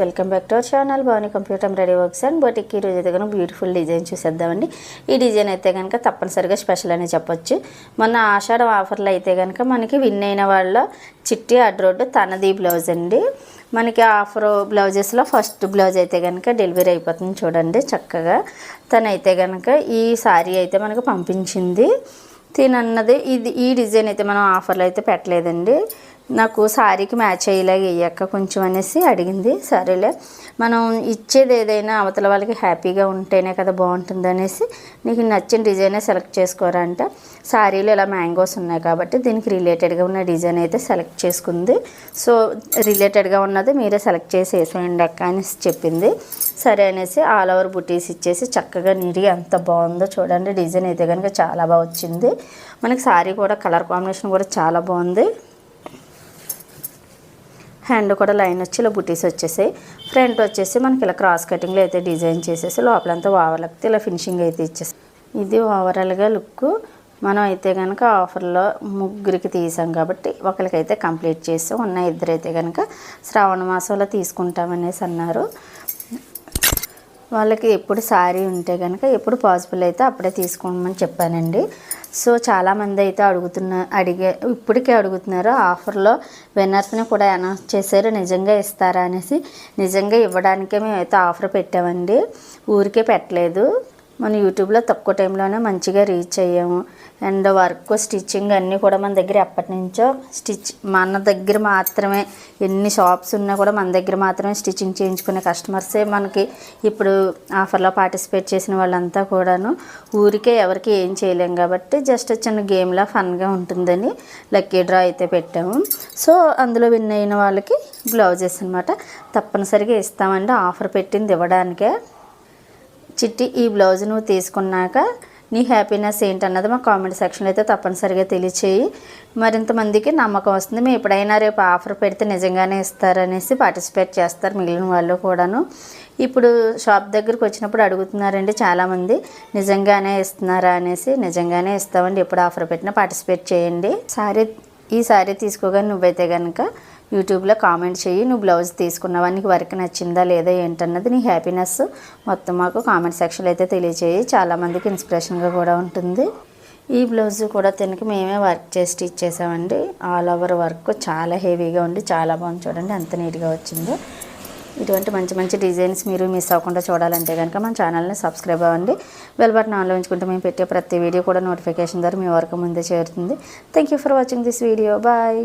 Welcome back to our channel Bhavani computer ready works and boutique. ఈ రోజు అయితే కనుక బ్యూటిఫుల్ డిజైన్ చూసేద్దామండి. ఈ డిజైన్ అయితే కనుక తప్పనిసరిగా స్పెషల్ అని చెప్పొచ్చు. మొన్న ఆషాఢ ఆఫర్లో అయితే కనుక మనకి విన్ అయిన వాళ్ళ చిట్టి అడ్రోడ్ తనది బ్లౌజ్ అండి. మనకి ఆఫర్ బ్లౌజెస్లో ఫస్ట్ బ్లౌజ్ అయితే కనుక డెలివరీ అయిపోతుంది చూడండి చక్కగా. తనైతే కనుక ఈ సారీ అయితే మనకు పంపించింది. తినన్నది ఈ డిజైన్ అయితే మనం ఆఫర్లో అయితే పెట్టలేదండి. నాకు శారీకి మ్యాచ్ అయ్యేలాగా వేయక్క కొంచెం అనేసి అడిగింది. సరేలే మనం ఇచ్చేది ఏదైనా అవతల వాళ్ళకి హ్యాపీగా ఉంటేనే కదా బాగుంటుంది అనేసి నీకు నచ్చిన డిజైనే సెలెక్ట్ చేసుకోరా అంట. శారీలో ఇలా మ్యాంగోస్ ఉన్నాయి కాబట్టి దీనికి రిలేటెడ్గా ఉన్న డిజైన్ అయితే సెలెక్ట్ చేసుకుంది. సో రిలేటెడ్గా ఉన్నది మీరే సెలెక్ట్ చేసి వేసేయండి అక్క అనేసి చెప్పింది. సరే అనేసి ఆల్ ఓవర్ బుటీస్ ఇచ్చేసి చక్కగా నీట్గా ఎంత బాగుందో చూడండి. డిజైన్ అయితే కనుక చాలా బాగా వచ్చింది. మనకి శారీ కూడా కలర్ కాంబినేషన్ కూడా చాలా బాగుంది. హ్యాండ్ కూడా లైన్ వచ్చి ఇలా బుటీస్ వచ్చేసాయి. ఫ్రంట్ వచ్చేసి మనకి ఇలా క్రాస్ కటింగ్లో అయితే డిజైన్ చేసేసి లోపలంతా ఓవర్లకి ఇలా ఫినిషింగ్ అయితే ఇచ్చేసి ఇది ఓవరాల్గా లుక్. మనం అయితే కనుక ఆఫర్లో ముగ్గురికి తీసాం కాబట్టి ఒకరికైతే కంప్లీట్ చేసాం. ఉన్న ఇద్దరైతే కనుక శ్రావణ మాసంలో తీసుకుంటామనేసి అన్నారు. వాళ్ళకి ఎప్పుడు శారీ ఉంటే కనుక ఎప్పుడు పాసిబుల్ అయితే అప్పుడే తీసుకోమని చెప్పానండి. సో చాలామంది అయితే ఇప్పటికే అడుగుతున్నారు. ఆఫర్లో విన్నర్స్ని కూడా అనౌన్స్ చేశారు. నిజంగా ఇస్తారా అనేసి. నిజంగా ఇవ్వడానికే మేమైతే ఆఫర్ పెట్టామండి, ఊరికే పెట్టలేదు. మన యూట్యూబ్లో తక్కువ టైంలోనే మంచిగా రీచ్ అయ్యాము. అండ్ వర్క్ స్టిచ్చింగ్ అన్నీ కూడా మన దగ్గర ఎప్పటి నుంచో మన దగ్గర మాత్రమే, ఎన్ని షాప్స్ ఉన్నా కూడా మన దగ్గర మాత్రమే స్టిచ్చింగ్ చేయించుకునే కస్టమర్సే మనకి ఇప్పుడు ఆఫర్లో పార్టిసిపేట్ చేసిన వాళ్ళంతా కూడాను. ఊరికే ఎవరికి ఏం చేయలేం కాబట్టి జస్ట్ చిన్న గేమ్లా ఫన్గా ఉంటుందని లక్కీ డ్రా అయితే పెట్టాము. సో అందులో విన్ అయిన వాళ్ళకి బ్లౌజెస్ అనమాట తప్పనిసరిగా ఇస్తామండి. ఆఫర్ పెట్టింది ఇవ్వడానికే. చిట్టి ఈ బ్లౌజ్ నువ్వు తీసుకున్నాక నీ హ్యాపీనెస్ ఏంటన్నది మా కామెంట్ సెక్షన్లో అయితే తప్పనిసరిగా తెలియచేయి. మరింతమందికి నమ్మకం వస్తుంది. మేము ఎప్పుడైనా రేపు ఆఫర్ పెడితే నిజంగానే ఇస్తారనేసి పార్టిసిపేట్ చేస్తారు మిగిలిన వాళ్ళు కూడాను. ఇప్పుడు షాప్ దగ్గరికి వచ్చినప్పుడు అడుగుతున్నారండి చాలామంది, నిజంగానే ఇస్తున్నారా అనేసి. నిజంగానే ఇస్తామండి, ఎప్పుడు ఆఫర్ పెట్టినా పార్టిసిపేట్ చేయండి. ఈ సారీ తీసుకోగానే నువ్వైతే కనుక యూట్యూబ్లో కామెంట్ చేయి, నువ్వు బ్లౌజ్ తీసుకున్నావా, నీకు వర్క్ నచ్చిందా లేదా ఏంటన్నది నీ హ్యాపీనెస్ మొత్తం మాకు కామెంట్ సెక్షన్లో అయితే తెలియచేయి. చాలామందికి ఇన్స్పిరేషన్గా కూడా ఉంటుంది. ఈ బ్లౌజ్ కూడా తినక మేమే వర్క్ చేసి స్టిచ్ చేసామండి. ఆల్ ఓవర్ వర్క్ చాలా హెవీగా ఉండి చాలా బాగుంది. చూడండి ఎంత నీట్గా వచ్చిందో. ఇటువంటి మంచి మంచి డిజైన్స్ మీరు మిస్ అవ్వకుండా చూడాలంటే కనుక మన ఛానల్ని సబ్స్క్రైబ్ అవ్వండి. బెల్ బటన్ ఆన్లో ఉంచుకుంటే మేము పెట్టే ప్రతి వీడియో కూడా నోటిఫికేషన్ ద్వారా మీ వరకు ముందే చేరుతుంది. Thank you for watching this video. Bye.